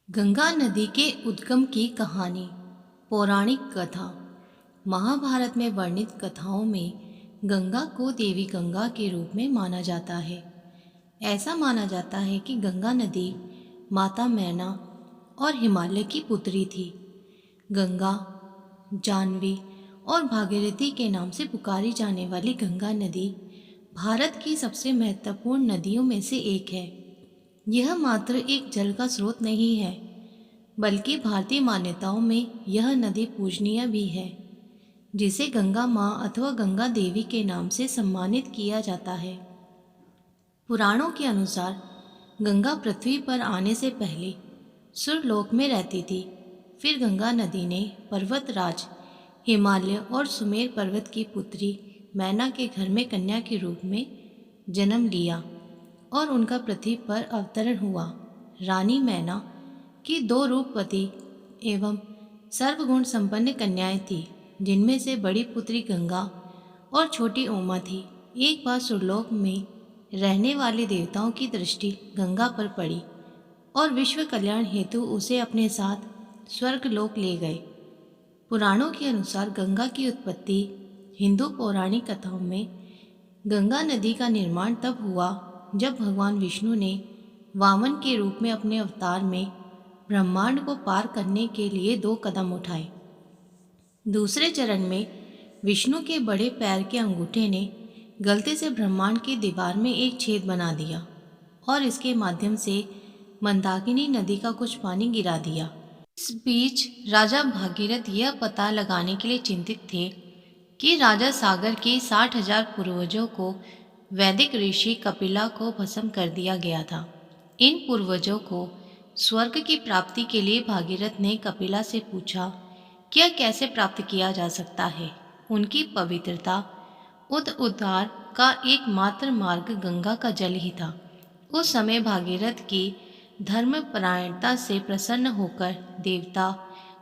गंगा नदी के उद्गम की कहानी। पौराणिक कथा। महाभारत में वर्णित कथाओं में गंगा को देवी गंगा के रूप में माना जाता है। ऐसा माना जाता है कि गंगा नदी माता मैना और हिमालय की पुत्री थी। गंगा, जानवी और भागीरथी के नाम से पुकारी जाने वाली गंगा नदी भारत की सबसे महत्वपूर्ण नदियों में से एक है। यह मात्र एक जल का स्रोत नहीं है, बल्कि भारतीय मान्यताओं में यह नदी पूजनीय भी है, जिसे गंगा माँ अथवा गंगा देवी के नाम से सम्मानित किया जाता है। पुराणों के अनुसार गंगा पृथ्वी पर आने से पहले सुरलोक में रहती थी। फिर गंगा नदी ने पर्वतराज हिमालय और सुमेर पर्वत की पुत्री मैना के घर में कन्या के रूप में जन्म लिया और उनका पृथ्वी पर अवतरण हुआ। रानी मैना की दो रूपवती एवं सर्वगुण संपन्न कन्याएं थीं, जिनमें से बड़ी पुत्री गंगा और छोटी उमा थी। एक बार सुरलोक में रहने वाले देवताओं की दृष्टि गंगा पर पड़ी और विश्व कल्याण हेतु उसे अपने साथ स्वर्गलोक ले गए। पुराणों के अनुसार गंगा की उत्पत्ति हिंदू पौराणिक कथाओं में गंगा नदी का निर्माण तब हुआ जब भगवान विष्णु ने वामन के रूप में अपने अवतार में ब्रह्मांड को पार करने के लिए 2 कदम उठाए। दूसरे चरण में विष्णु के बड़े पैर के अंगूठे ने गलती से ब्रह्मांड की दीवार में एक छेद बना दिया और इसके माध्यम से मंदाकिनी नदी का कुछ पानी गिरा दिया। इस बीच राजा भागीरथ यह पता लगाने के लिए चिंतित थे कि राजा सागर के 60,000 पूर्वजों को वैदिक ऋषि कपिला को भस्म कर दिया गया था। इन पूर्वजों को स्वर्ग की प्राप्ति के लिए भागीरथ ने कपिला से पूछा कि यह कैसे प्राप्त किया जा सकता है। उनकी पवित्रता उद्धार का एकमात्र मार्ग गंगा का जल ही था। उस समय भागीरथ की धर्मपरायणता से प्रसन्न होकर देवता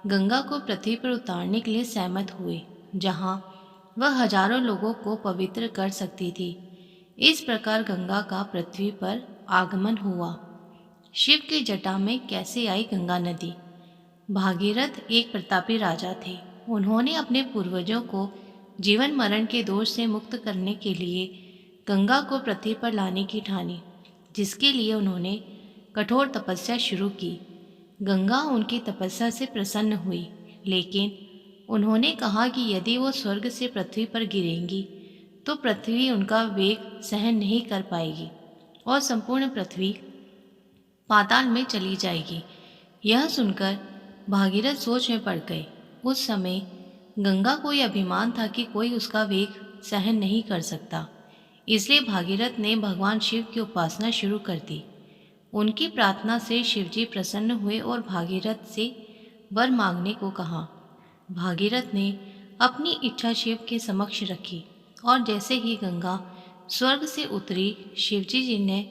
गंगा को पृथ्वी पर उतारने के लिए सहमत हुए, जहां वह हजारों लोगों को पवित्र कर सकती थी। इस प्रकार गंगा का पृथ्वी पर आगमन हुआ। शिव की जटा में कैसे आई गंगा नदी? भागीरथ एक प्रतापी राजा थे। उन्होंने अपने पूर्वजों को जीवन मरण के दोष से मुक्त करने के लिए गंगा को पृथ्वी पर लाने की ठानी, जिसके लिए उन्होंने कठोर तपस्या शुरू की। गंगा उनकी तपस्या से प्रसन्न हुई, लेकिन उन्होंने कहा कि यदि वो स्वर्ग से पृथ्वी पर गिरेंगी तो पृथ्वी उनका वेग सहन नहीं कर पाएगी और संपूर्ण पृथ्वी पाताल में चली जाएगी। यह सुनकर भागीरथ सोच में पड़ गए। उस समय गंगा को यह अभिमान था कि कोई उसका वेग सहन नहीं कर सकता, इसलिए भागीरथ ने भगवान शिव की उपासना शुरू कर दी। उनकी प्रार्थना से शिवजी प्रसन्न हुए और भागीरथ से वर मांगने को कहा। भागीरथ ने अपनी इच्छा शिव के समक्ष रखी और जैसे ही गंगा स्वर्ग से उतरी, शिवजी जी ने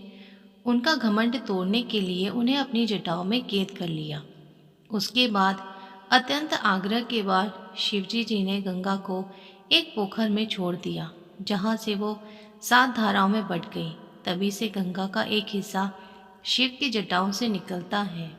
उनका घमंड तोड़ने के लिए उन्हें अपनी जटाओं में कैद कर लिया। उसके बाद अत्यंत आग्रह के बाद शिवजी जी ने गंगा को एक पोखर में छोड़ दिया, जहाँ से वो 7 धाराओं में बट गई। तभी से गंगा का एक हिस्सा शिव की जटाओं से निकलता है।